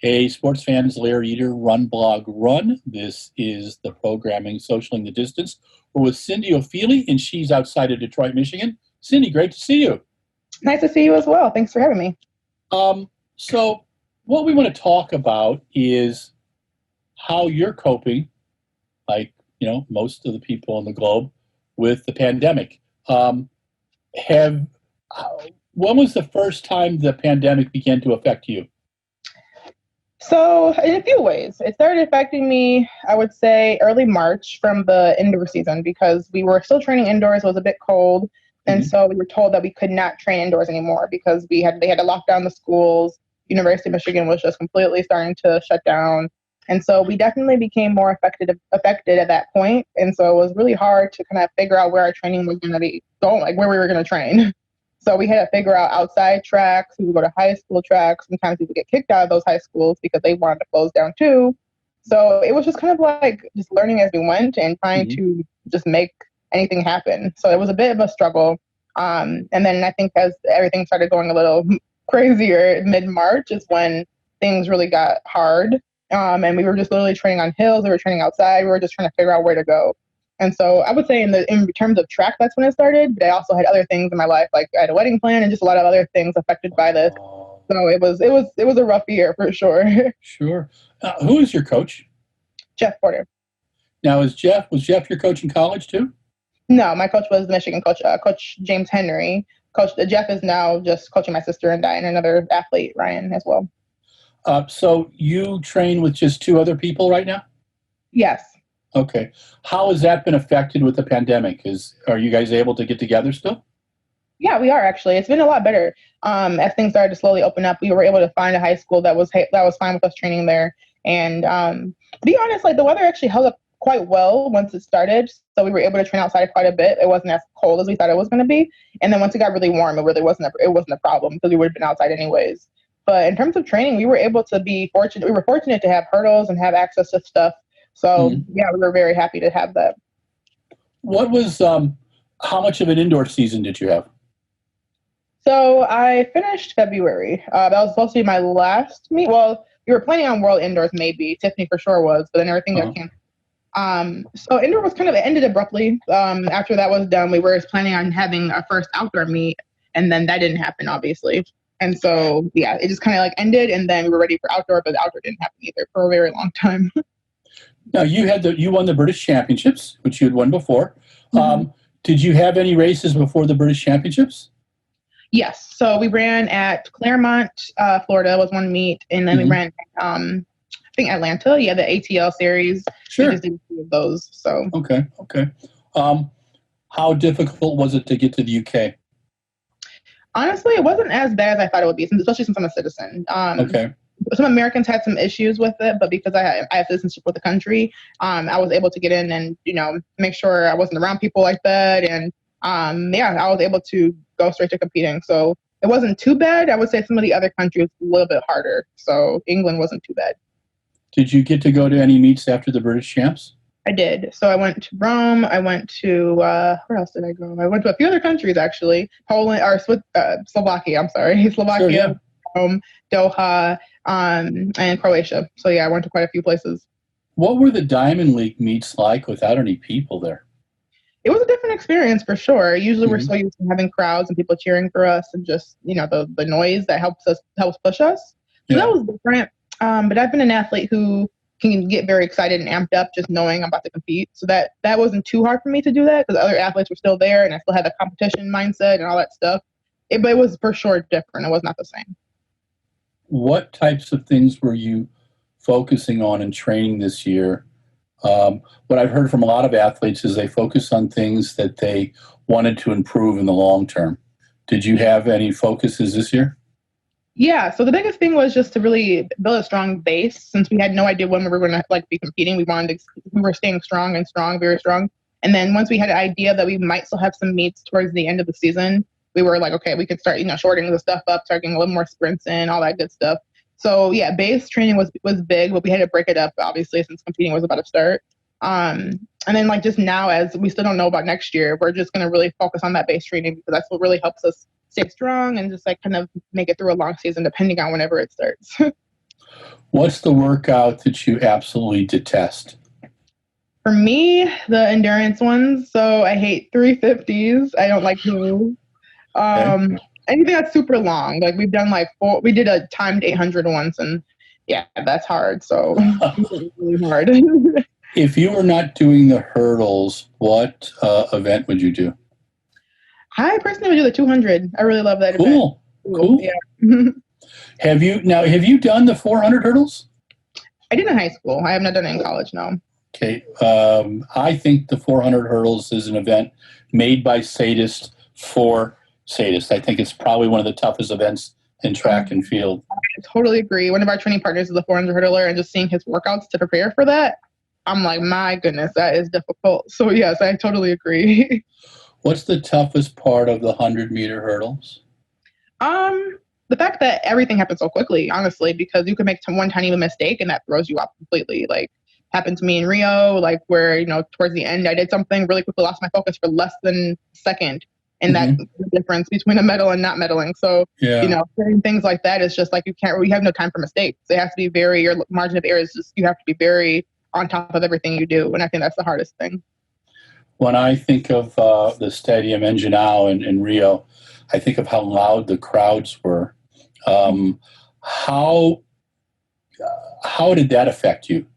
Hey, sports fans, Larry Eder, Run Blog Run. This is the programming Socialing the Distance. We're with Cindy Ofili, and she's outside of Detroit, Michigan. Cindy, great to see you. Nice to see you as well. Thanks for having me. So what we want to talk about is how you're coping, like, most of the people on the globe, with the pandemic. When was the first time the pandemic began to affect you? So in a few ways, it started affecting me, I would say, early March from the indoor season because we were still training indoors. It was a bit cold. And so we were told that we could not train indoors anymore because they had to lock down the schools. University of Michigan was just completely starting to shut down. And so we definitely became more affected at that point. And so it was really hard to kind of figure out where our training was going to be going, like where we were going to train. So we had to figure out outside tracks. We would go to high school tracks. Sometimes we would get kicked out of those high schools because they wanted to close down too. So it was just kind of like just learning as we went and trying to just make anything happen. So it was a bit of a struggle. And then I think as everything started going a little crazier, mid-March is when things really got hard. And we were just literally training on hills. We were training outside. We were just trying to figure out where to go. And so I would say in terms of track, that's when it started. But I also had other things in my life, like I had a wedding plan and just a lot of other things affected by this. So it was a rough year for sure. Sure. Who is your coach? Jeff Porter. Now, was Jeff your coach in college too? No, my coach was the Michigan coach, Coach James Henry. Jeff is now just coaching my sister and I and another athlete, Ryan, as well. So you train with just two other people right now? Yes. Okay. How has that been affected with the pandemic? Are you guys able to get together still? Yeah, we are actually. It's been a lot better. As things started to slowly open up, we were able to find a high school that was fine with us training there. And to be honest, like the weather actually held up quite well once it started. So we were able to train outside quite a bit. It wasn't as cold as we thought it was going to be. And then once it got really warm, it really wasn't a problem because we would have been outside anyways. But in terms of training, we were able to be fortunate. We were fortunate to have hurdles and have access to stuff. So yeah, we were very happy to have that. What was how much of an indoor season did you have? So I finished February. That was supposed to be my last meet. Well, we were planning on World Indoors maybe. Tiffany for sure was, but then everything got canceled. So indoor was it ended abruptly. After that was done, we were planning on having our first outdoor meet, and then that didn't happen, obviously. And so yeah, it just kind of like ended, and then we were ready for outdoor, but the outdoor didn't happen either for a very long time. Now you won the British Championships, which you had won before. Did you have any races before the British Championships? Yes. So we ran at Claremont, Florida was one meet, and then we ran I think Atlanta. Yeah, the ATL series. Sure. We just did two of those. So Okay. How difficult was it to get to the UK? Honestly, it wasn't as bad as I thought it would be, especially since I'm a citizen. Some Americans had some issues with it, but because I have citizenship with the country, I was able to get in and, make sure I wasn't around people like that. And I was able to go straight to competing. So it wasn't too bad. I would say some of the other countries a little bit harder. So England wasn't too bad. Did you get to go to any meets after the British Champs? I did. So I went to Rome. I went to, where else did I go? I went to a few other countries, actually. Slovakia, I'm sorry. Slovakia, sure, yeah. Rome, Doha, and Croatia. So yeah, I went to quite a few places. What were the Diamond League meets like without any people there? It was a different experience for sure. Usually we're so used to having crowds and people cheering for us and just, the noise that helps push us. So that was different. But I've been an athlete who can get very excited and amped up just knowing I'm about to compete. So that wasn't too hard for me to do that because other athletes were still there and I still had the competition mindset and all that stuff. But it was for sure different. It was not the same. What types of things were you focusing on in training this year? What I've heard from a lot of athletes is they focus on things that they wanted to improve in the long term. Did you have any focuses this year? Yeah, so the biggest thing was just to really build a strong base. Since we had no idea when we were going to be competing, we were staying strong, very strong. And then once we had an idea that we might still have some meets towards the end of the season, we were like, okay, we could start, shortening the stuff up, start getting a little more sprints in, all that good stuff. So yeah, base training was big, but we had to break it up, obviously, since competing was about to start. And then just now, as we still don't know about next year, we're just going to really focus on that base training because that's what really helps us stay strong and just kind of make it through a long season, depending on whenever it starts. What's the workout that you absolutely detest? For me, the endurance ones. So I hate 350s. I don't like those. Okay. Anything that's super long. Like we've done we did a timed 800 once, and yeah, that's hard. So it's really hard. If you were not doing the hurdles, what event would you do? I personally would do the 200. I really love that event. Cool. Ooh, Cool. yeah. Have you done the 400 hurdles? I did in high school. I have not done it in college, no. Okay. I think the 400 hurdles is an event made by sadists for sadists. I think it's probably one of the toughest events in track and field. I totally agree. One of our training partners is a 400 hurdler, and just seeing his workouts to prepare for that, I'm like, my goodness, that is difficult. So yes, I totally agree. What's the toughest part of the 100-meter hurdles? The fact that everything happens so quickly, honestly, because you can make one tiny mistake and that throws you off completely. Like happened to me in Rio, like where, towards the end I did something really quickly, lost my focus for less than a second. And that's the difference between a medal and not medaling. So, Yeah. certain things like that is just like you have no time for mistakes. It has to be your margin of error is just, you have to be very on top of everything you do. And I think that's the hardest thing. When I think of the Stadium Engenhão in Rio, I think of how loud the crowds were. How did that affect you?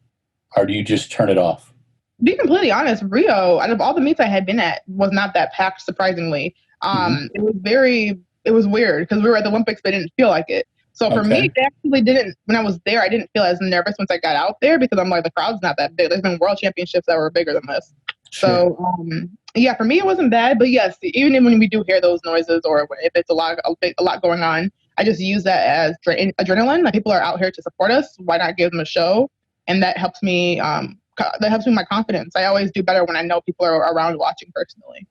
Or do you just turn it off? To be completely honest, Rio, out of all the meets I had been at, was not that packed, surprisingly. It was weird because we were at the Olympics, but it didn't feel like it. So for me, it actually didn't, when I was there, I didn't feel as nervous once I got out there because I'm like, the crowd's not that big. There's been world championships that were bigger than this. Sure. So, yeah, for me, it wasn't bad. But yes, even when we do hear those noises or if it's a lot going on, I just use that as adrenaline. Like people are out here to support us. Why not give them a show? And that helps me. That helps me with my confidence. I always do better when I know people are around watching personally.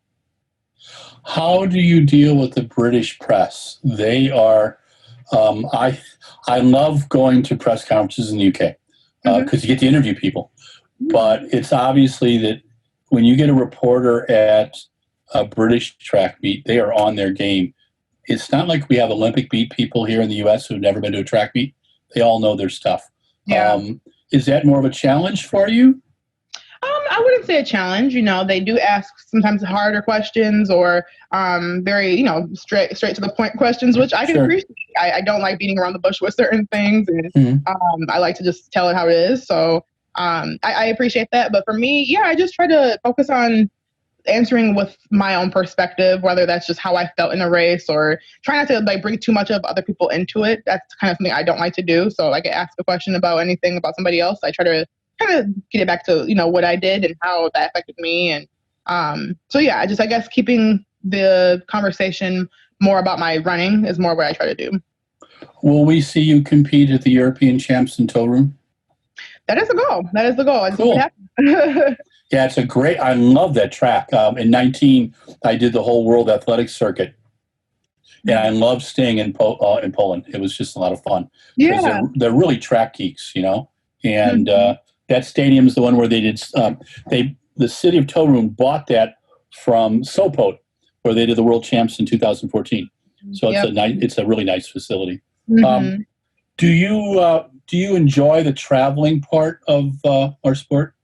How do you deal with the British press? They are. I love going to press conferences in the UK because you get to interview people. But it's obviously that when you get a reporter at a British track meet, they are on their game. It's not like we have Olympic beat people here in the U.S. who've never been to a track meet. They all know their stuff. Yeah. Is that more of a challenge for you? I wouldn't say a challenge. They do ask sometimes harder questions or very, straight to the point questions, which I can appreciate. I don't like beating around the bush with certain things, and I like to just tell it how it is. So I appreciate that. But for me, yeah, I just try to focus on answering with my own perspective, whether that's just how I felt in a race or try not to bring too much of other people into it. That's kind of something I don't like to do. So like I ask a question about anything about somebody else, I try to kind of get it back to, what I did and how that affected me. And so yeah, I guess keeping the conversation more about my running is more what I try to do. Will we see you compete at the European Champs in tow room? That is the goal. Cool. Yeah, I love that track. In 19, I did the whole World Athletics circuit. And I love staying in Poland. It was just a lot of fun. Yeah. They're really track geeks, And that stadium is the one where they did, the city of Toruń bought from Sopot, where they did the World Champs in 2014. So it's a really nice facility. Do you enjoy the traveling part of our sport?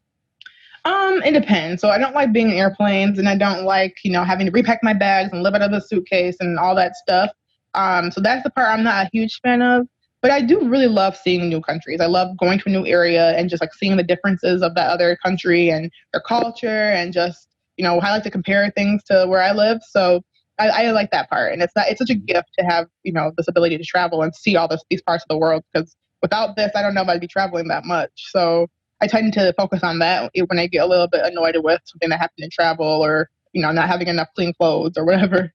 It depends. So I don't like being in airplanes, and I don't like, having to repack my bags and live out of the suitcase and all that stuff. So that's the part I'm not a huge fan of. But I do really love seeing new countries. I love going to a new area and just like seeing the differences of that other country and their culture and just, I like to compare things to where I live. So I like that part. And it's such a gift to have, this ability to travel and see all these parts of the world, because without this, I don't know if I'd be traveling that much. So I tend to focus on that when I get a little bit annoyed with something that happened in travel or, not having enough clean clothes or whatever.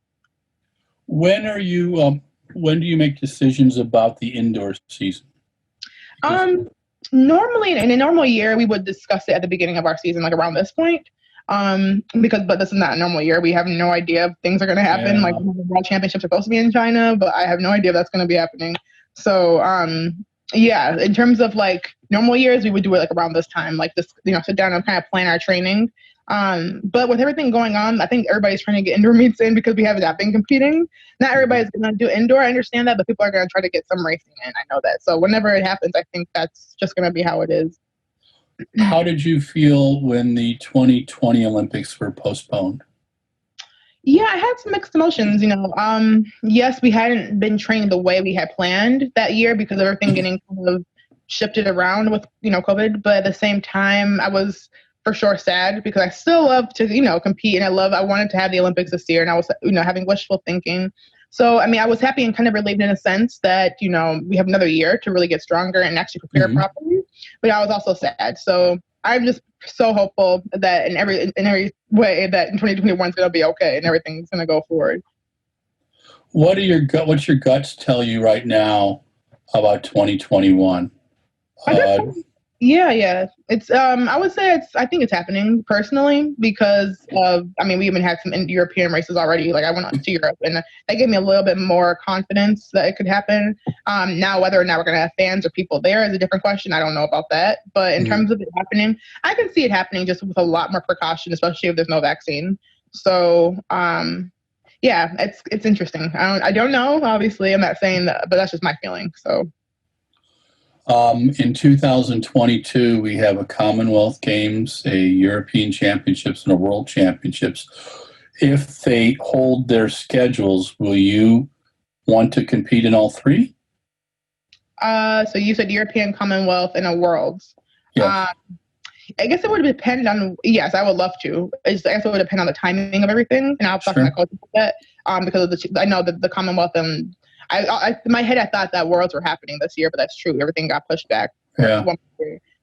When do you make decisions about the indoor season? Normally in a normal year, we would discuss it at the beginning of our season, like around this point. But this is not a normal year. We have no idea if things are going to happen. Yeah. Like the World Championships are supposed to be in China, but I have no idea if that's going to be happening. So, yeah, in terms of like normal years, we would do it like around this time, like this, sit down and kind of plan our training. But with everything going on, I think everybody's trying to get indoor meets in because we have not been competing. Not everybody's going to do indoor. I understand that, but people are going to try to get some racing in. I know that. So whenever it happens, I think that's just going to be how it is. How did you feel when the 2020 Olympics were postponed? Yeah, I had some mixed emotions, yes, we hadn't been trained the way we had planned that year because of everything getting kind of shifted around with, COVID. But at the same time, I was for sure sad because I still love to, compete, and I wanted to have the Olympics this year, and I was, having wishful thinking. So, I mean, I was happy and kind of relieved in a sense that, we have another year to really get stronger and actually prepare properly. But I was also sad. So I'm just so hopeful that in every way that in 2021 is going to be okay and everything's going to go forward. What's your guts tell you right now about 2021? Yeah. It's I would say I think it's happening personally because of, we even had some European races already. Like I went to Europe and that gave me a little bit more confidence that it could happen. Now whether or not we're gonna have fans or people there is a different question. I don't know about that. But in terms of it happening, I can see it happening just with a lot more precaution, especially if there's no vaccine. So yeah, it's interesting. I don't know, obviously. I'm not saying that, but that's just my feeling. So in 2022, we have a Commonwealth Games, a European Championships, and a World Championships. If they hold their schedules, will you want to compete in all three? So you said European, Commonwealth, and a Worlds. Yes. I guess it would depend on, yes, I would love to. I guess it would depend on the timing of everything. And I'll talk to my coach about that because I know that the Commonwealth and in my head, I thought that Worlds were happening this year, but that's true. Everything got pushed back. Yeah.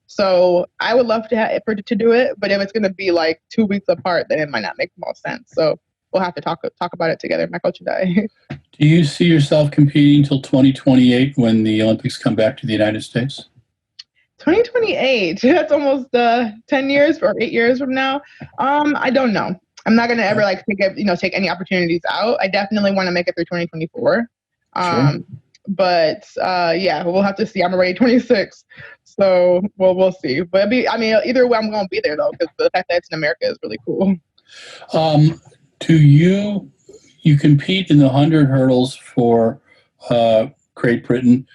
So I would love to do it, but if it's going to be like 2 weeks apart, then it might not make the most sense. So we'll have to talk about it together, my coach and I. Do you see yourself competing until 2028 when the Olympics come back to the United States? 2028. That's almost 10 years or 8 years from now. I don't know. I'm not going to ever take any opportunities out. I definitely want to make it through 2024. But yeah, we'll have to see. I'm already 26, so we'll see. But either way, I'm going to be there though, because the fact that it's in America is really cool. Do you compete in the 100 hurdles for Great Britain?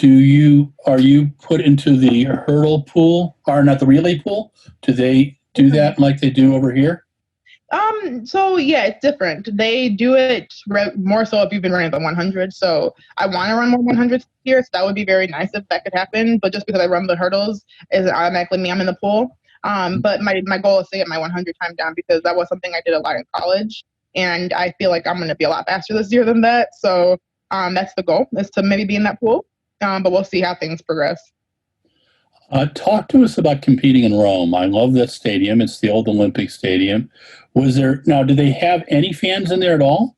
Are you put into the hurdle pool, or not the relay pool? Do they do that like they do over here? So yeah, it's different. They do it more so if you've been running the 100. So I want to run more 100s here, so that would be very nice if that could happen. But just because I run the hurdles isn't automatically me. I'm in the pool. But my goal is to get my 100 time down because that was something I did a lot in college, and I feel like I'm going to be a lot faster this year than that. So that's the goal, is to maybe be in that pool. But we'll see how things progress. Talk to us about competing in Rome. I love that stadium. It's the old Olympic Stadium. Do they have any fans in there at all?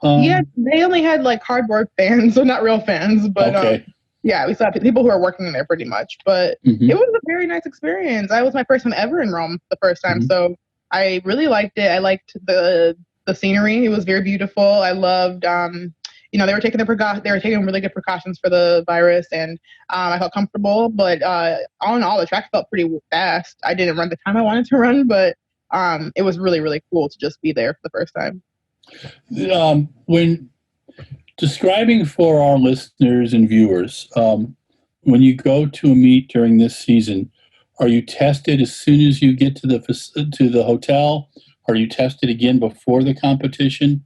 Yeah, they only had like cardboard fans, so not real fans. But okay. Yeah, we saw people who are working there pretty much. But it was a very nice experience. I was my first time ever in Rome the first time, so I really liked it. I liked the scenery. It was very beautiful. I loved they were taking really good precautions for the virus, and I felt comfortable. But all in all, the track felt pretty fast. I didn't run the time I wanted to run, but it was really, really cool to just be there for the first time. When describing for our listeners and viewers, when you go to a meet during this season, are you tested as soon as you get to the hotel? Are you tested again before the competition?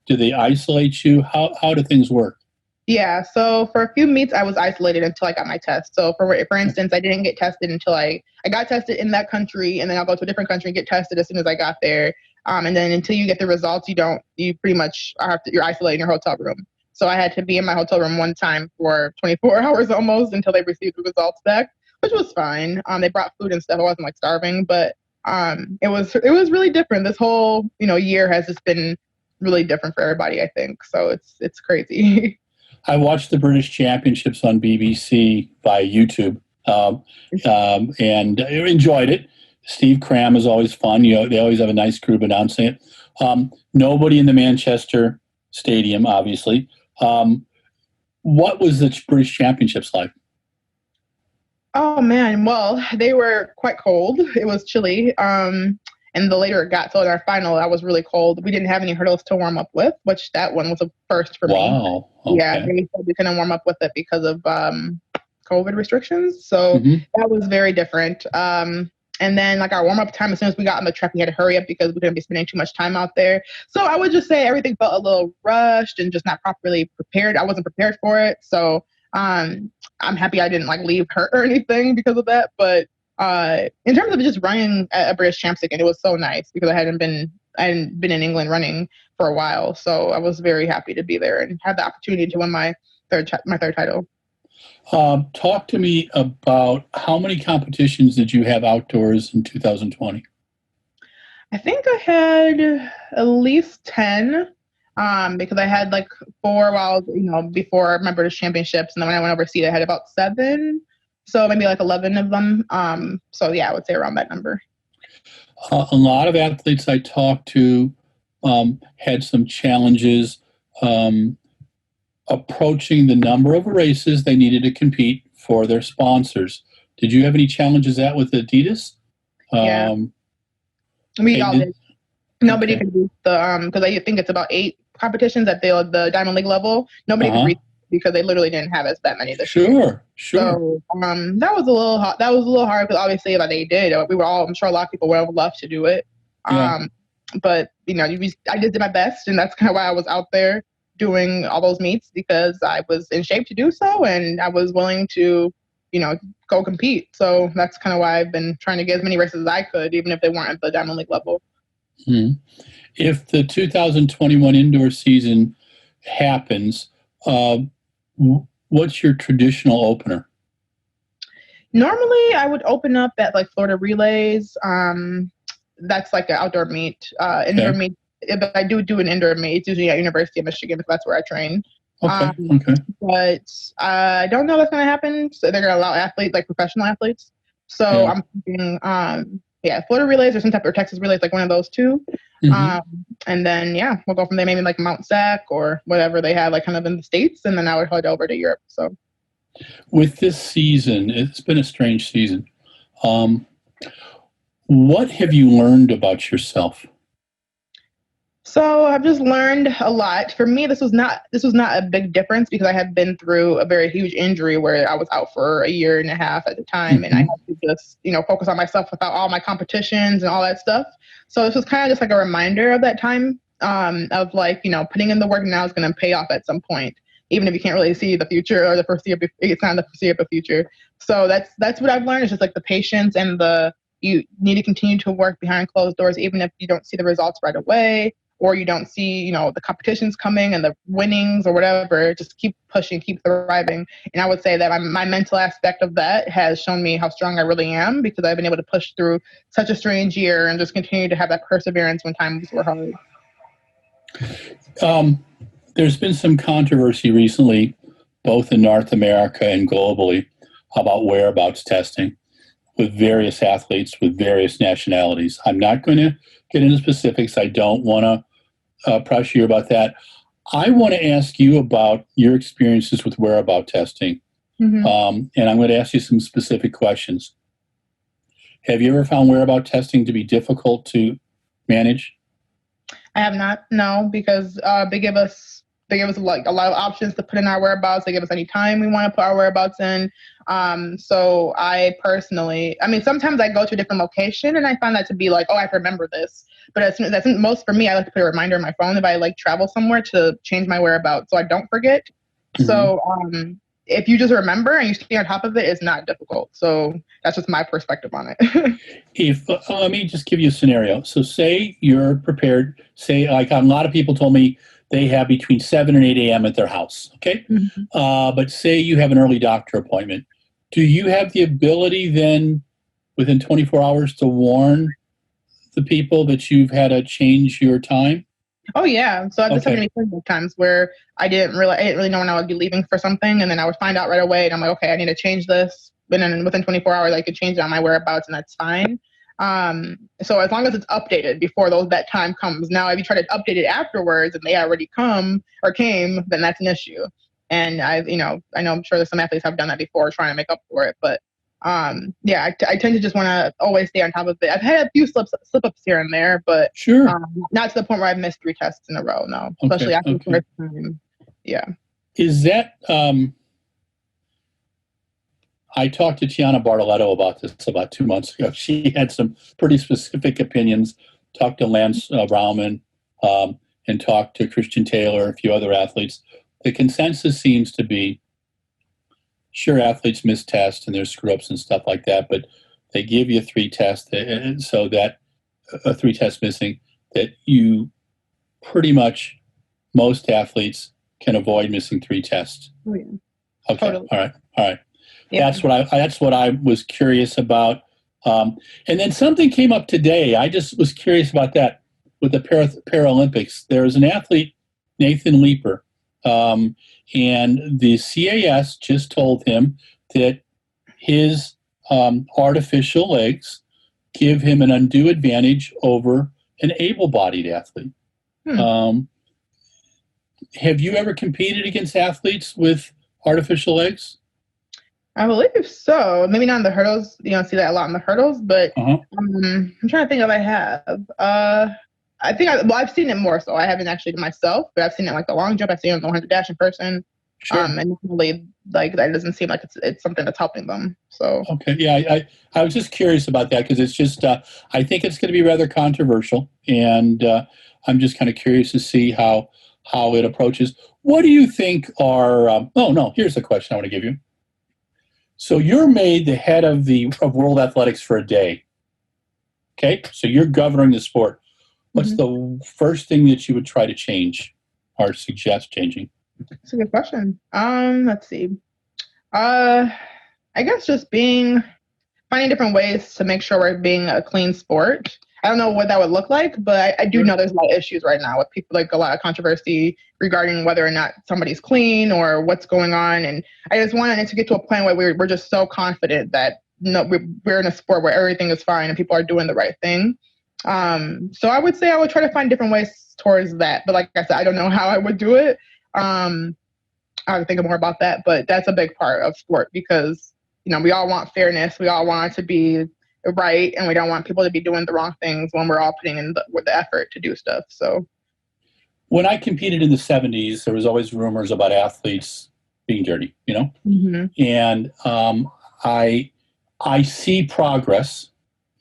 Do they isolate you? How do things work? Yeah, so for a few meets, I was isolated until I got my test. So for instance, I didn't get tested until I got tested in that country, and then I'll go to a different country and get tested as soon as I got there. And then until you get the results, you pretty much you're isolated in your hotel room. So I had to be in my hotel room one time for 24 hours almost until they received the results back, which was fine. They brought food and stuff. I wasn't like starving, but it was really different. This whole year has just been really different for everybody, I think. So it's crazy. I watched the British Championships on BBC via YouTube, and I enjoyed it. Steve Cram is always fun. They always have a nice group announcing it. Nobody in the Manchester Stadium, obviously. What was the British Championships like? Oh man, well, they were quite cold. It was chilly. And the later it got, so in our final, I was really cold. We didn't have any hurdles to warm up with, which that one was a first for me. Wow. Yeah, Okay. they said we couldn't warm up with it because of COVID restrictions. So that was very different. And then like our warm up time, as soon as we got on the truck, we had to hurry up because we couldn't be spending too much time out there. So I would just say everything felt a little rushed and just not properly prepared. I wasn't prepared for it. So I'm happy I didn't like leave hurt or anything because of that. But in terms of just running a British Champs again, it was so nice because I hadn't been in England running for a while. So I was very happy to be there and have the opportunity to win my third title. Talk to me about how many competitions did you have outdoors in 2020? I think I had at least 10 because I had like 4 while, before my British Championships. And then when I went overseas, I had about 7. So maybe like 11 of them. So yeah, I would say around that number. A lot of athletes I talked to had some challenges approaching the number of races they needed to compete for their sponsors. Did you have any challenges that with Adidas? Yeah. We all did. Nobody could reach the because I think it's about 8 competitions at the Diamond League level. Nobody could reach because they literally didn't have us that many this year. Sure. So that was a little hard. That was a little hard because obviously if they did, we were all. I'm sure a lot of people would have loved to do it. But I just did my best, and that's kind of why I was out there doing all those meets because I was in shape to do so, and I was willing to, go compete. So that's kind of why I've been trying to get as many races as I could, even if they weren't at the Diamond League level. If the 2021 indoor season happens, what's your traditional opener? Normally, I would open up at like Florida Relays. That's like an outdoor meet. Indoor meet. If I do an indoor meet, it's usually at University of Michigan because that's where I train. But I don't know what's going to happen. So they're going to allow athletes, like professional athletes. So I'm thinking, Florida Relays or some type of Texas Relays, like one of those two. And then, we'll go from there, maybe like Mount Sac or whatever they have, like kind of in the States. And then I would head over to Europe. So with this season, it's been a strange season. What have you learned about yourself? So I've just learned a lot. For me, this was not a big difference because I had been through a very huge injury where I was out for a year and a half at the time, and I had to just focus on myself without all my competitions and all that stuff. So this was kind of just like a reminder of that time of like putting in the work now is going to pay off at some point, even if you can't really see the future or it's not the foreseeable future. So that's what I've learned is just like the patience and you need to continue to work behind closed doors, even if you don't see the results right away. Or you don't see, the competitions coming and the winnings or whatever, just keep pushing, keep thriving. And I would say that my mental aspect of that has shown me how strong I really am because I've been able to push through such a strange year and just continue to have that perseverance when times were hard. There's been some controversy recently, both in North America and globally, about whereabouts testing with various athletes with various nationalities. I'm not going to get into specifics. I don't want to pressure you about that. I want to ask you about your experiences with whereabout testing. And I'm going to ask you some specific questions. Have you ever found whereabout testing to be difficult to manage? I have not, no, because they give us like a lot of options to put in our whereabouts. They give us any time we want to put our whereabouts in. So I personally, sometimes I go to a different location and I find that to be like, oh, I have to remember this. But that's most for me. I like to put a reminder on my phone if I like travel somewhere to change my whereabouts so I don't forget. So if you just remember and you stay on top of it, it's not difficult. So that's just my perspective on it. Let me just give you a scenario. So say you're prepared. Say like a lot of people told me they have between 7 and 8 a.m. at their house. Okay. But say you have an early doctor appointment. Do you have the ability then within 24 hours to warn the people that you've had to change your time? Oh yeah. So I've just had many times where I didn't really know when I would be leaving for something, and then I would find out right away, and I'm like, okay, I need to change this. And then within 24 hours, I could change it on my whereabouts, and that's fine. So as long as it's updated before that time comes. Now, if you try to update it afterwards and they already came, then that's an issue. And I know I'm sure that some athletes have done that before, trying to make up for it. But I tend to just want to always stay on top of it. I've had a few slip ups here and there, but Sure. not to the point where I've missed 3 tests in a row. No, Okay, especially after the okay. first time. Yeah. Is that I talked to Tiana Bartoletto about this about 2 months ago. She had some pretty specific opinions. Talked to Lance Rauman and talked to Christian Taylor, a few other athletes. The consensus seems to be, sure, athletes miss tests and there's screw-ups and stuff like that, but they give you 3 tests, so that 3 tests missing, that you pretty much, most athletes can avoid missing 3 tests. Oh, yeah. Okay, Totally. all right. Yeah. That's what I was curious about. And then something came up today. I just was curious about that with the Paralympics. There was an athlete, Nathan Leeper, and the CAS just told him that his artificial legs give him an undue advantage over an able-bodied athlete. Have you ever competed against athletes with artificial legs? I believe so. Maybe not in the hurdles. You don't see that a lot in the hurdles, but I'm trying to think if I have. I think I've seen it more so. I haven't actually myself, but I've seen it like the long jump. I've seen it on the 100 dash in person. Sure. And really, like, that doesn't seem like it's something that's helping them. So okay, yeah, I was just curious about that because it's just I think it's going to be rather controversial, and I'm just kind of curious to see how it approaches. What do you think are? Oh no, here's the question I want to give you. So you're made the head of World Athletics for a day. Okay, so you're governing the sport. What's the first thing that you would try to change or suggest changing? That's a good question. Let's see. I guess just finding different ways to make sure we're being a clean sport. I don't know what that would look like, but I do know there's a lot of issues right now with people, like a lot of controversy regarding whether or not somebody's clean or what's going on. And I just wanted it to get to a point where we're just so confident that we're in a sport where everything is fine and people are doing the right thing. So I would say I would try to find different ways towards that. But like I said, I don't know how I would do it. I would think more about that, but that's a big part of sport because, we all want fairness. We all want it to be right, and we don't want people to be doing the wrong things when we're all putting in the effort to do stuff. So when I competed in the 70s, there was always rumors about athletes being dirty, and I see progress.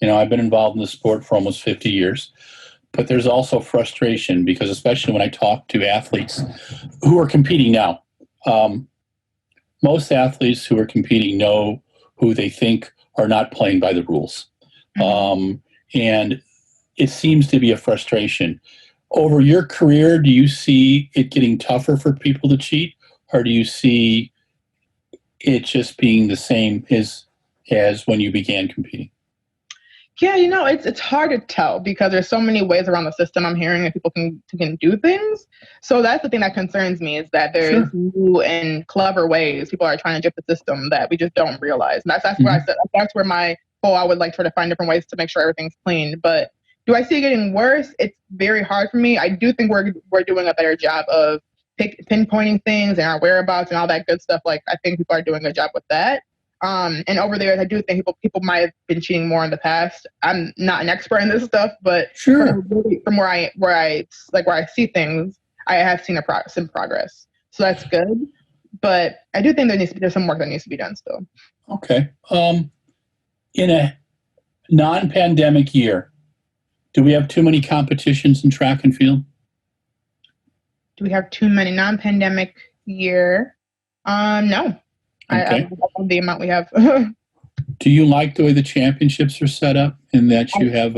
I've been involved in the sport for almost 50 years, but there's also frustration because especially when I talk to athletes who are competing now, most athletes who are competing know who they think are not playing by the rules. And it seems to be a frustration. Over your career, do you see it getting tougher for people to cheat, or do you see it just being the same as when you began competing? Yeah, it's hard to tell because there's so many ways around the system I'm hearing that people can do things. So that's the thing that concerns me is that there's new and clever ways people are trying to jump the system that we just don't realize. And that's where I said that's where I would like try to find different ways to make sure everything's clean. But do I see it getting worse? It's very hard for me. I do think we're doing a better job of pinpointing things and our whereabouts and all that good stuff. Like I think people are doing a good job with that. And over there, I do think people might have been cheating more in the past. I'm not an expert in this stuff, but from where I see things, I have seen some progress. So that's good. But I do think there's some work that needs to be done still. Okay. In a non-pandemic year, do we have too many competitions in track and field? Do we have too many non-pandemic year? No. Okay. I love the amount we have. Do you like the way the championships are set up in that you have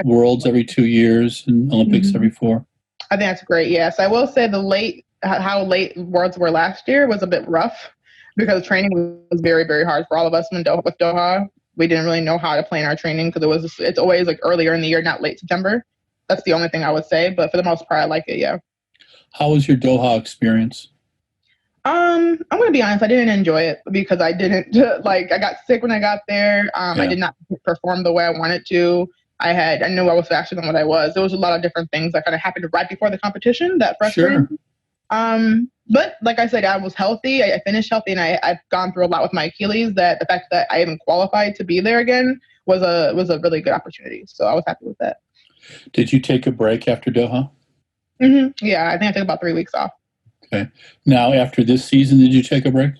Worlds every 2 years and Olympics every 4? I think that's great. Yes. I will say how late Worlds were last year was a bit rough because training was very, very hard for all of us with Doha. We didn't really know how to plan our training because it's always like earlier in the year, not late September. That's the only thing I would say. But for the most part, I like it. Yeah. How was your Doha experience? I'm going to be honest. I didn't enjoy it because I didn't I got sick when I got there. I did not perform the way I wanted to. I knew I was faster than what I was. There was a lot of different things that kind of happened right before the competition that frustrated me. But like I said, I was healthy. I finished healthy, and I've gone through a lot with my Achilles. That the fact that I even qualified to be there again was a really good opportunity. So I was happy with that. Did you take a break after Doha? Yeah, I think I took about 3 weeks off. Okay. Now, after this season, did you take a break?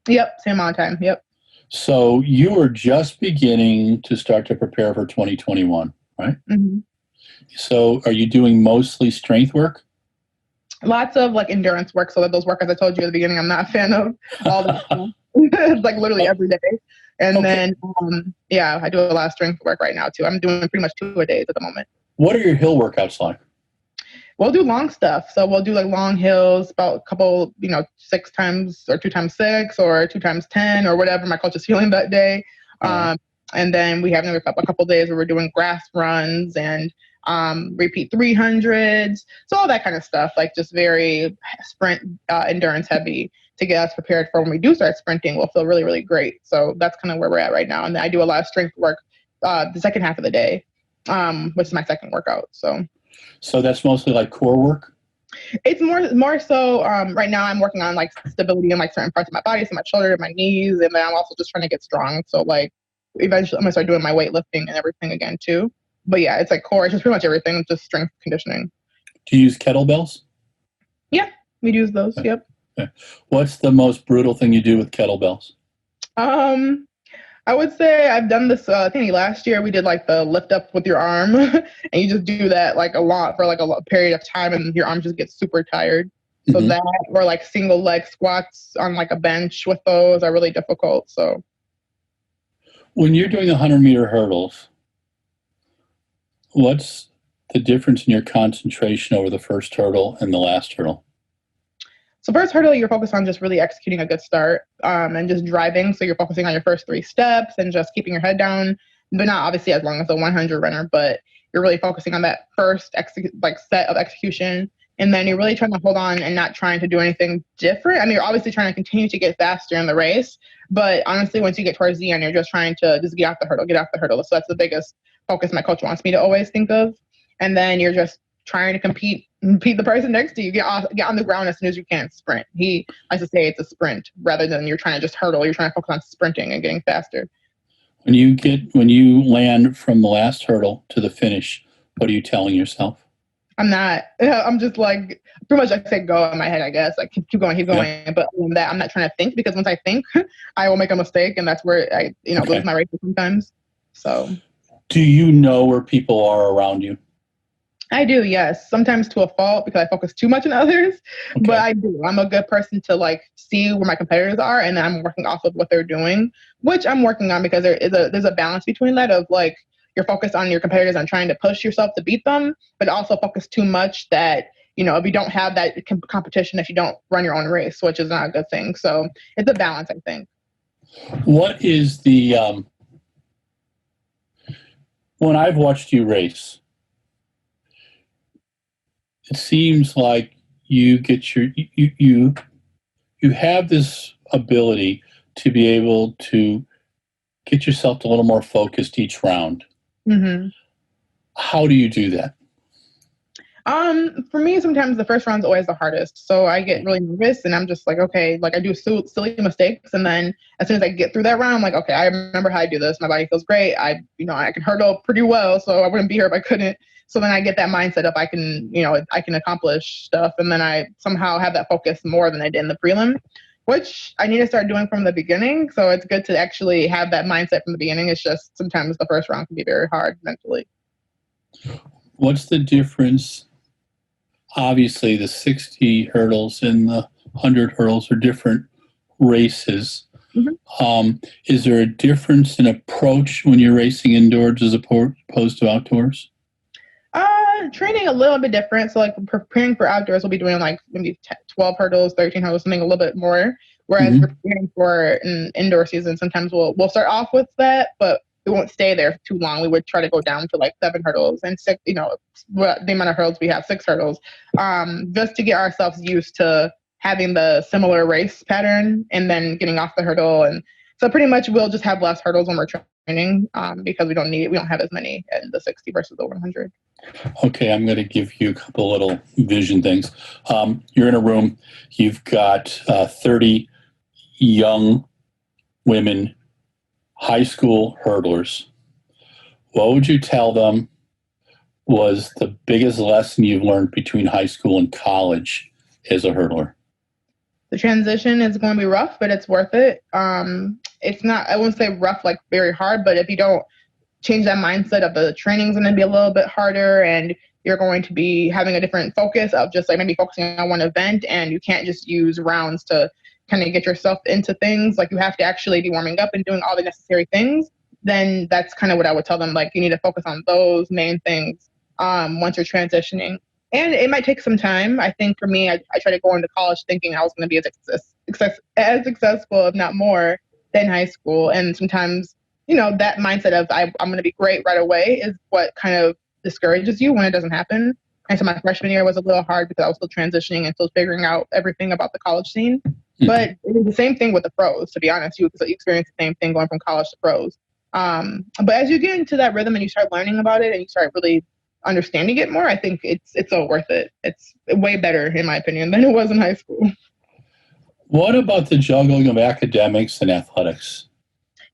Yep, same amount of time. Yep. So you were just beginning to start to prepare for 2021, right? So are you doing mostly strength work? Lots of like endurance work. So that those workouts I told you at the beginning, I'm not a fan of all the time. It's like literally every day. And then, yeah, I do a lot of strength work right now too. I'm doing pretty much 2 a day at the moment. What are your hill workouts like? We'll do long stuff. So we'll do like long hills, about a couple, 6 times or 2 times 6 or 2 times 10 or whatever my coach is feeling that day. And then we have a couple days where we're doing grass runs and repeat 300s. So all that kind of stuff, like just very sprint endurance heavy to get us prepared for when we do start sprinting. We'll feel really, really great. So that's kind of where we're at right now. And I do a lot of strength work the second half of the day, which is my second workout. So that's mostly like core work? It's more so right now I'm working on like stability in like certain parts of my body, so my shoulder, my knees, and then I'm also just trying to get strong. So like eventually I'm gonna start doing my weightlifting and everything again too. But yeah, it's like core, it's just pretty much everything, just strength conditioning. Do you use kettlebells? Yeah, we use those. Okay. Yep. Okay. What's the most brutal thing you do with kettlebells? I would say I've done this. I think last year we did like the lift up with your arm, and you just do that like a lot for like a period of time, and your arm just gets super tired. So that, or like single leg squats on like a bench with those are really difficult. So when you're doing the 100-meter hurdles, what's the difference in your concentration over the first hurdle and the last hurdle? So first hurdle, you're focused on just really executing a good start and just driving. So you're focusing on your first 3 steps and just keeping your head down, but not obviously as long as a 100 runner, but you're really focusing on that first set of execution. And then you're really trying to hold on and not trying to do anything different. I mean, you're obviously trying to continue to get faster in the race, but honestly, once you get towards the end, you're just trying to just get off the hurdle. So that's the biggest focus my coach wants me to always think of. And then you're just trying to compete the person next to you, get on the ground as soon as you can, sprint. He likes to say it's a sprint rather than you're trying to just hurdle. You're trying to focus on sprinting and getting faster. When you land from the last hurdle to the finish, what are you telling yourself? I'm just like, pretty much I say go in my head, I guess. Like keep going. Yeah. But other than that, I'm not trying to think, because once I think, I will make a mistake, and that's where I lose my race sometimes. So do you know where people are around you? I do, yes. Sometimes to a fault, because I focus too much on others. Okay. But I do. I'm a good person to like see where my competitors are, and then I'm working off of what they're doing, which I'm working on, because there's a balance between that of like you're focused on your competitors and trying to push yourself to beat them, but also focus too much that, if you don't have that competition, if you don't run your own race, which is not a good thing. So it's a balance, I think. What is the when I've watched you race, it seems like you get you have this ability to be able to get yourself a little more focused each round. How do you do that? For me, sometimes the first round's always the hardest. So I get really nervous, and I'm just like, okay, like I do silly mistakes. And then as soon as I get through that round, I'm like, okay, I remember how I do this. My body feels great. I can hurdle pretty well, so I wouldn't be here if I couldn't. So then I get that mindset of I can accomplish stuff. And then I somehow have that focus more than I did in the prelim, which I need to start doing from the beginning. So it's good to actually have that mindset from the beginning. It's just sometimes the first round can be very hard mentally. What's the difference? Obviously, the 60 hurdles and the 100 hurdles are different races. Is there a difference in approach when you're racing indoors as opposed to outdoors? Training a little bit different. So like preparing for outdoors, we'll be doing like maybe 12 hurdles, 13 hurdles, something a little bit more. Whereas preparing for an indoor season, sometimes we'll start off with that, but we won't stay there too long. We would try to go down to like 7 hurdles and 6, the amount of hurdles we have, 6 hurdles, just to get ourselves used to having the similar race pattern and then getting off the hurdle. And So pretty much we'll just have less hurdles when we're training because we don't have as many in the 60 versus the 100. Okay, I'm going to give you a couple little vision things. You're in a room. You've got 30 young women, high school hurdlers. What would you tell them was the biggest lesson you've learned between high school and college as a hurdler? The transition is going to be rough, but it's worth it. It's not, I wouldn't say rough, like very hard, but if you don't change that mindset of the training's going to be a little bit harder and you're going to be having a different focus of just like maybe focusing on one event, and you can't just use rounds to kind of get yourself into things. Like you have to actually be warming up and doing all the necessary things. Then that's kind of what I would tell them. Like you need to focus on those main things once you're transitioning. And it might take some time. I think for me, I tried to go into college thinking I was going to be as successful, if not more, than high school. And sometimes, that mindset of I'm going to be great right away is what kind of discourages you when it doesn't happen. And so my freshman year was a little hard because I was still transitioning and still figuring out everything about the college scene. Mm-hmm. But it was the same thing with the pros, to be honest. You experience the same thing going from college to pros. But as you get into that rhythm and you start learning about it and you start really understanding it more, I think it's so worth it. It's way better, in my opinion, than it was in high school. What about the juggling of academics and athletics?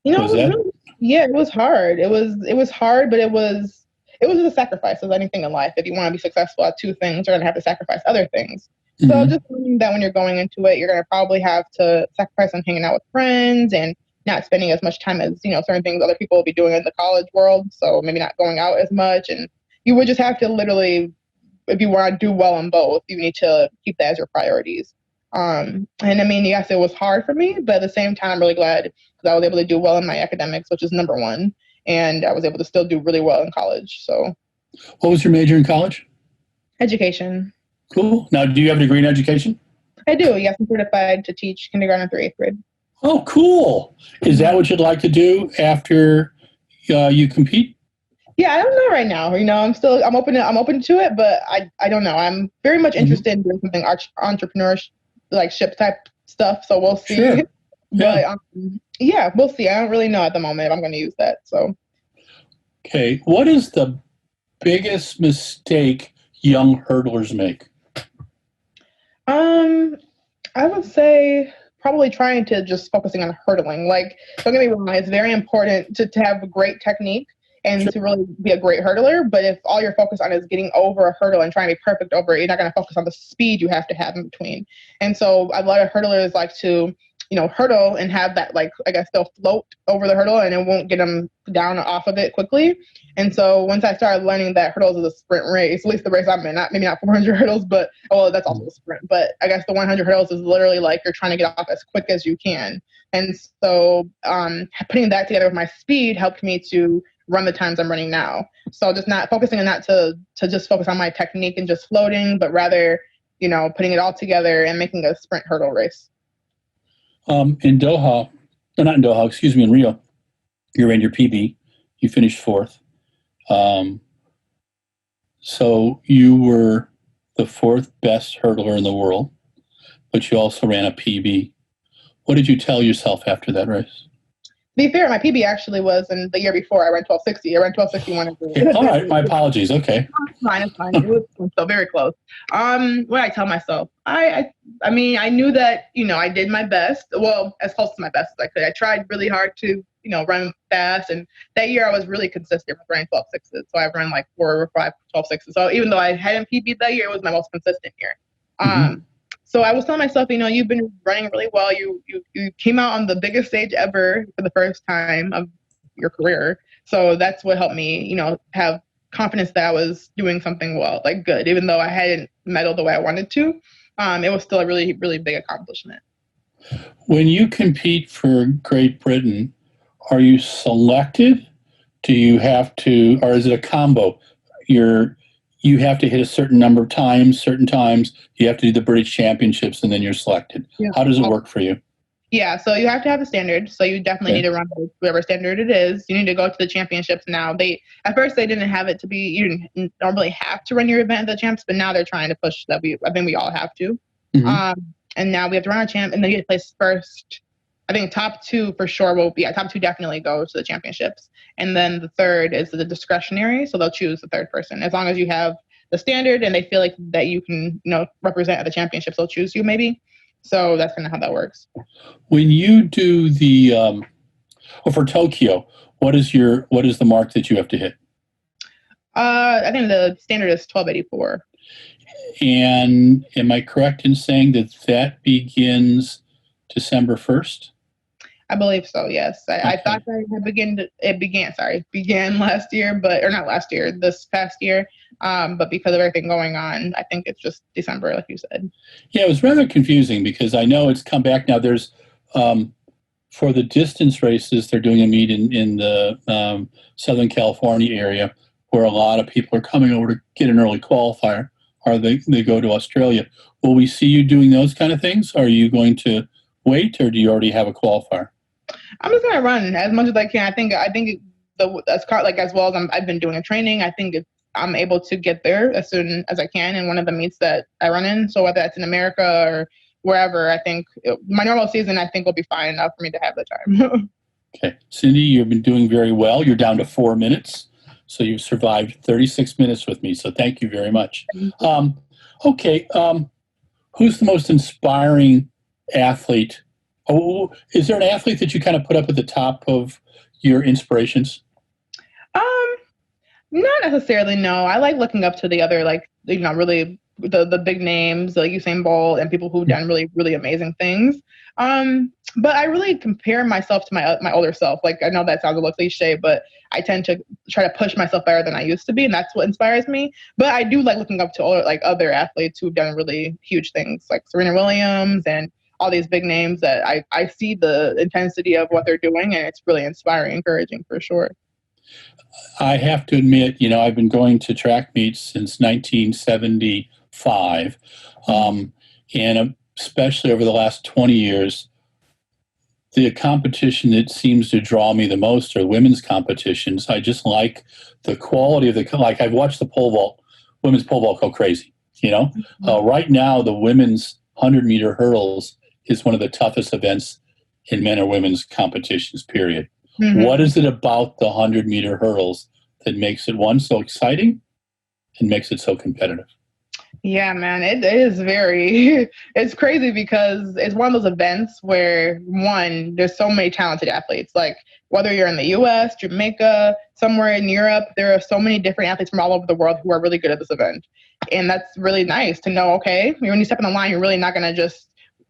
It was hard. It was hard, but it was a sacrifice of anything in life. If you want to be successful at two things, you're going to have to sacrifice other things. Mm-hmm. So just knowing that when you're going into it, you're going to probably have to sacrifice on hanging out with friends and not spending as much time as, certain things other people will be doing in the college world. So maybe not going out as much. And you would just have to literally, if you want to do well in both, you need to keep that as your priorities. And I mean, yes, it was hard for me, but at the same time, I'm really glad because I was able to do well in my academics, which is number one. And I was able to still do really well in college. So, what was your major in college? Education. Cool. Now, do you have a degree in education? I do. Yes, I'm certified to teach kindergarten through 8th grade. Oh, cool. Is that what you'd like to do after you compete? Yeah, I don't know right now. I'm open to it, but I don't know. I'm very much interested in doing something entrepreneurship type stuff. So we'll see. Sure. Yeah. But we'll see. I don't really know at the moment if I'm going to use that. So. Okay. What is the biggest mistake young hurdlers make? I would say probably trying to just focusing on hurdling. Like, don't get me wrong, it's very important to have a great technique and to really be a great hurdler. But if all you're focused on is getting over a hurdle and trying to be perfect over it, you're not going to focus on the speed you have to have in between. And so a lot of hurdlers like to, hurdle and have that, like, I guess they'll float over the hurdle and it won't get them down off of it quickly. And so once I started learning that hurdles is a sprint race, at least the race I'm in, maybe not 400 hurdles, but, that's also a sprint. But I guess the 100 hurdles is literally like you're trying to get off as quick as you can. And so putting that together with my speed helped me to run the times I'm running now. So just not focusing on that to just focus on my technique and just floating, but rather, putting it all together and making a sprint hurdle race. In Doha, or not in Doha, excuse me, in Rio, you ran your PB, you finished 4th. So you were the 4th best hurdler in the world, but you also ran a PB. What did you tell yourself after that race? To be fair, my PB actually was in the year before. I ran 1260. I ran 1261. All right, my apologies. Okay. It's fine. It was so very close. What did I tell myself? I mean, I knew that, I did my best. Well, as close to my best as I could. I tried really hard to, run fast. And that year I was really consistent with running 12.6s. So I've run like 4 or 5 12.6s. So even though I hadn't PB'd that year, it was my most consistent year. So I was telling myself, you've been running really well. You came out on the biggest stage ever for the first time of your career. So that's what helped me, have confidence that I was doing something well, like good, even though I hadn't medaled the way I wanted to. It was still a really, really big accomplishment. When you compete for Great Britain, are you selected? Do you have to, or is it a combo? You have to hit a certain number of times, certain times. You have to do the British Championships, and then you're selected. Yeah. How does it work for you? Yeah, so you have to have a standard. So you definitely need to run whatever standard it is. You need to go to the championships now. At first they didn't have it to be. You didn't normally have to run your event at the champs, but now they're trying to push that. I think we all have to. And now we have to run our champ, and then you get to place first I think top two for sure will be, top two definitely go to the championships. And then the third is the discretionary. So they'll choose the third person. As long as you have the standard and they feel like that you can, represent at the championships, they'll choose you maybe. So that's kind of how that works. When you do for Tokyo, what is the mark that you have to hit? I think the standard is 1284. And am I correct in saying that begins December 1st? I believe so, yes. I thought that it began last year, this past year. But because of everything going on, I think it's just December, like you said. Yeah, it was rather confusing because I know it's come back now. There's, for the distance races, they're doing a meet in the Southern California area where a lot of people are coming over to get an early qualifier, or they go to Australia. Will we see you doing those kind of things? Are you going to wait, or do you already have a qualifier? I'm just gonna run as much as I can. I think as well as I've been doing a training. I think I'm able to get there as soon as I can in one of the meets that I run in. So whether that's in America or wherever, I think my normal season will be fine enough for me to have the time. Okay, Cindy, you've been doing very well. You're down to 4 minutes, so you've survived 36 minutes with me. So thank you very much. Okay, who's the most inspiring athlete? Oh, is there an athlete that you kind of put up at the top of your inspirations? Not necessarily, no. I like looking up to the other, really the big names like Usain Bolt and people who've done really, really amazing things. But I really compare myself to my older self. Like, I know that sounds a little cliche, but I tend to try to push myself better than I used to be, and that's what inspires me. But I do like looking up to other athletes who've done really huge things, like Serena Williams and all these big names that I see the intensity of what they're doing, and it's really inspiring, encouraging for sure. I have to admit, I've been going to track meets since 1975, and especially over the last 20 years, the competition that seems to draw me the most are women's competitions. I just like the quality of I've watched the women's pole vault go crazy. Right now, the women's 100-meter hurdles is one of the toughest events in men or women's competitions, period. Mm-hmm. What is it about the 100-meter hurdles that makes it, one, so exciting and makes it so competitive? Yeah, man, it is it's crazy because it's one of those events where, one, there's so many talented athletes. Like, whether you're in the US, Jamaica, somewhere in Europe, there are so many different athletes from all over the world who are really good at this event. And that's really nice to know, okay, when you step in the line, you're really not going to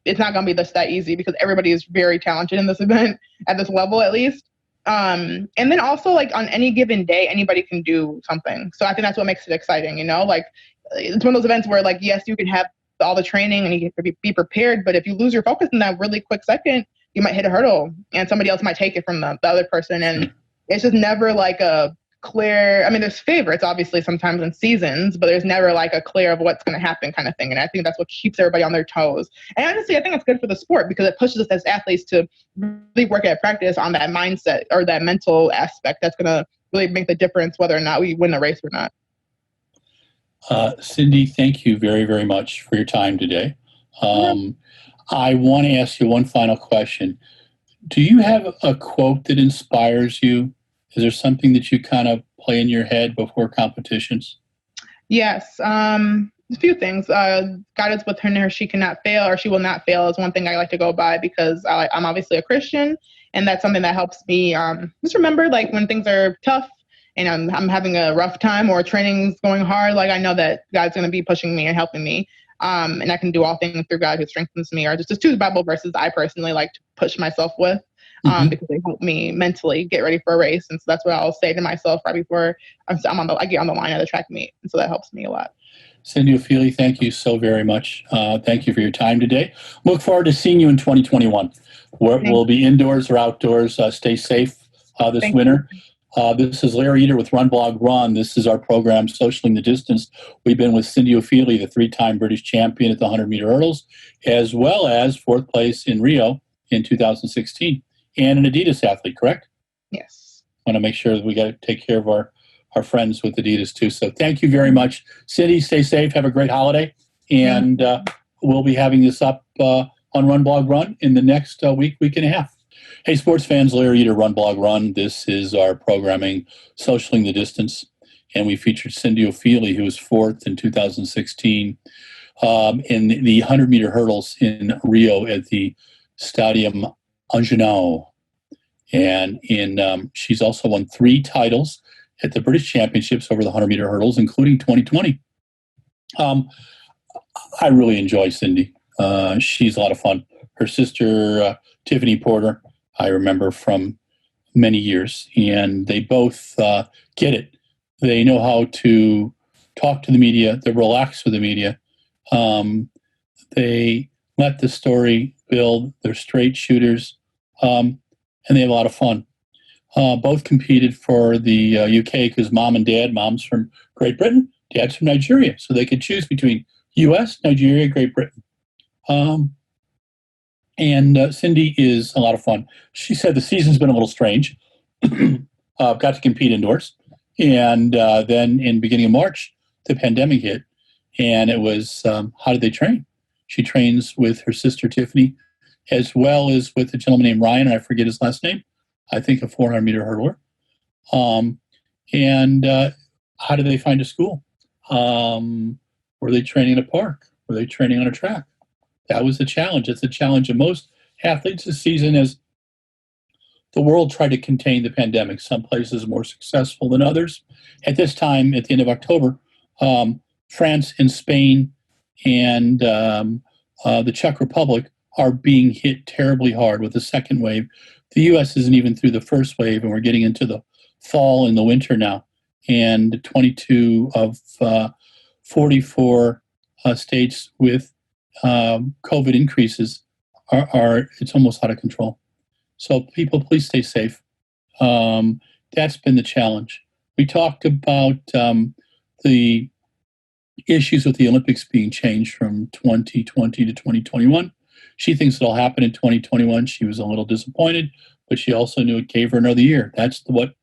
it's not going to be that easy because everybody is very talented in this event, at this level at least. And then also, like, on any given day, anybody can do something. So I think that's what makes it exciting, Like, it's one of those events where, like, yes, you can have all the training and you can be prepared, but if you lose your focus in that really quick second, you might hit a hurdle and somebody else might take it from the other person. And it's just never like a clear, there's favorites obviously sometimes in seasons, but there's never like a clear of what's going to happen kind of thing. And I think that's what keeps everybody on their toes. And honestly, I think it's good for the sport because it pushes us as athletes to really work at practice on that mindset or that mental aspect that's going to really make the difference whether or not we win the race or not. Cindy, thank you very, very much for your time today. I want to ask you one final question. Do you have a quote that inspires you? Is there something that you kind of play in your head before competitions? Yes. A few things. God is with her, she cannot fail, or she will not fail is one thing I like to go by because I'm obviously a Christian, and that's something that helps me just remember, like, when things are tough and I'm having a rough time or training's going hard, like, I know that God's going to be pushing me and helping me. And I can do all things through God who strengthens me, or just two Bible verses I personally like to push myself with because they help me mentally get ready for a race. And so that's what I'll say to myself right before I get on the line at the track meet. And so that helps me a lot. Cindy Ofili, thank you so very much. Thank you for your time today. Look forward to seeing you in 2021. We'll be indoors or outdoors. Stay safe this winter. This is Larry Eder with RunBlogRun. This is our program, Socialing the Distance. We've been with Cindy Ofili, the 3-time British champion at the 100-meter hurdles, as well as 4th place in Rio in 2016, and an Adidas athlete, correct? Yes. I want to make sure that we got to take care of our friends with Adidas too. So thank you very much. Cindy, stay safe. Have a great holiday. And we'll be having this up on on RunBlogRun in the next week and a half. Hey, sports fans, Larry Eder, RunBlogRun. This is our programming, Socialing the Distance. And we featured Cindy Ofili, who was fourth in 2016 in the 100-meter hurdles in Rio at the Stadium Angenau. And she's also won 3 titles at the British Championships over the 100-meter hurdles, including 2020. I really enjoy Cindy. She's a lot of fun. Her sister, Tiffany Porter, I remember from many years, and they both get it. They know how to talk to the media. They're relaxed with the media. They let the story build. They're straight shooters, and they have a lot of fun. Both competed for the UK because mom's from Great Britain, dad's from Nigeria, so they could choose between US, Nigeria, Great Britain. And Cindy is a lot of fun. She said the season's been a little strange. Got to compete indoors. And then in beginning of March, the pandemic hit. And it was, how did they train? She trains with her sister, Tiffany, as well as with a gentleman named Ryan, and I forget his last name. I think a 400-meter hurdler. How did they find a school? Were they training in a park? Were they training on a track? That was the challenge. It's the challenge of most athletes this season as the world tried to contain the pandemic. Some places more successful than others. At this time, at the end of October, France and Spain and the Czech Republic are being hit terribly hard with the second wave. The U.S. isn't even through the first wave, and we're getting into the fall and the winter now. And 22 of 44 states with COVID increases are it's almost out of control. So people, please stay safe. That's been the challenge. We talked about the issues with the Olympics being changed from 2020 to 2021. She thinks it'll happen in 2021. She was a little disappointed, but she also knew it gave her another year. That's what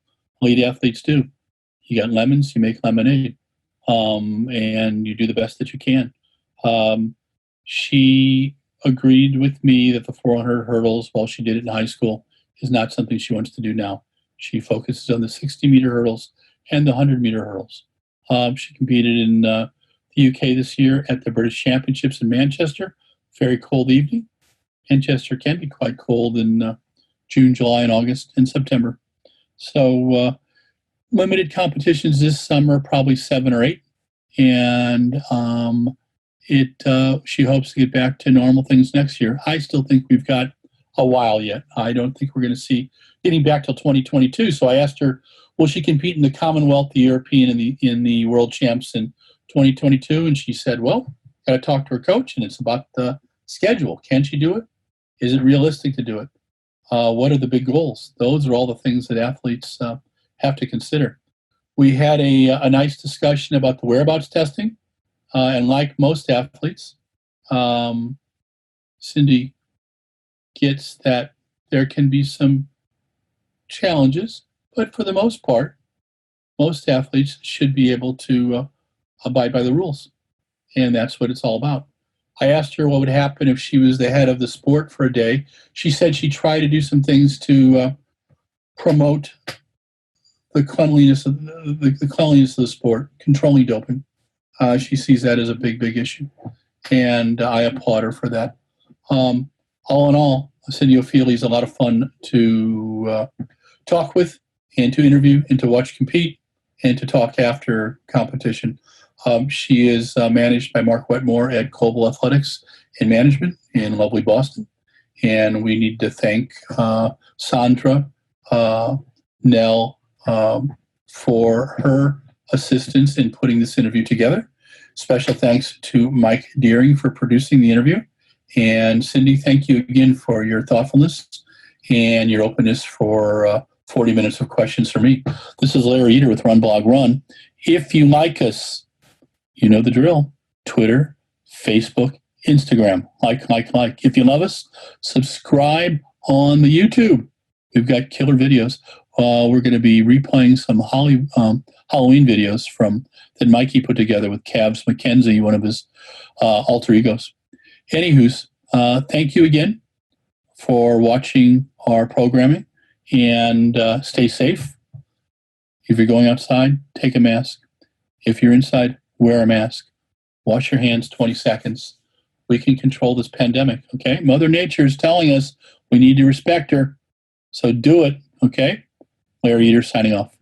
elite athletes do. You got lemons, you make lemonade, and you do the best that you can. She agreed with me that the 400 hurdles, while she did it in high school, is not something she wants to do now. She focuses on the 60-meter hurdles and the 100-meter hurdles. She competed in the UK this year at the British Championships in Manchester. Very cold evening. Manchester can be quite cold in June, July, and August, and September. So limited competitions this summer, probably 7 or 8. And she hopes to get back to normal things next year. I still think we've got a while yet. I don't think we're going to see getting back till 2022. So I asked her, will she compete in the Commonwealth, the European, and in the World Champs in 2022? And she said, well, got to talk to her coach, and it's about the schedule. Can she do it? Is it realistic to do it? What are the big goals? Those are all the things that athletes have to consider. We had a nice discussion about the whereabouts testing. And like most athletes, Cindy gets that there can be some challenges, but for the most part, most athletes should be able to abide by the rules. And that's what it's all about. I asked her what would happen if she was the head of the sport for a day. She said she tried to do some things to promote the cleanliness of the sport, controlling doping. She sees that as a big, big issue. And I applaud her for that. All in all, Cindy Ofili is a lot of fun to talk with and to interview and to watch compete and to talk after competition. She is managed by Mark Wetmore at Global Athletics and Management in lovely Boston. And we need to thank Sandra Nel for her assistance in putting this interview together. Special thanks to Mike Deering for producing the interview. And Cindy, thank you again for your thoughtfulness and your openness for 40 minutes of questions for me. This is Larry Eder with RunBlogRun. If you like us, you know the drill. Twitter, Facebook, Instagram. Like. If you love us, subscribe on the YouTube. We've got killer videos. We're going to be replaying some Halloween videos that Mikey put together with Cavs McKenzie, one of his alter egos. Anywho's, Thank you again for watching our programming, and stay safe. If you're going outside, take a mask. If you're inside, wear a mask. Wash your hands 20 seconds. We can control this pandemic, okay? Mother Nature is telling us we need to respect her, so do it, okay? Larry Eder signing off.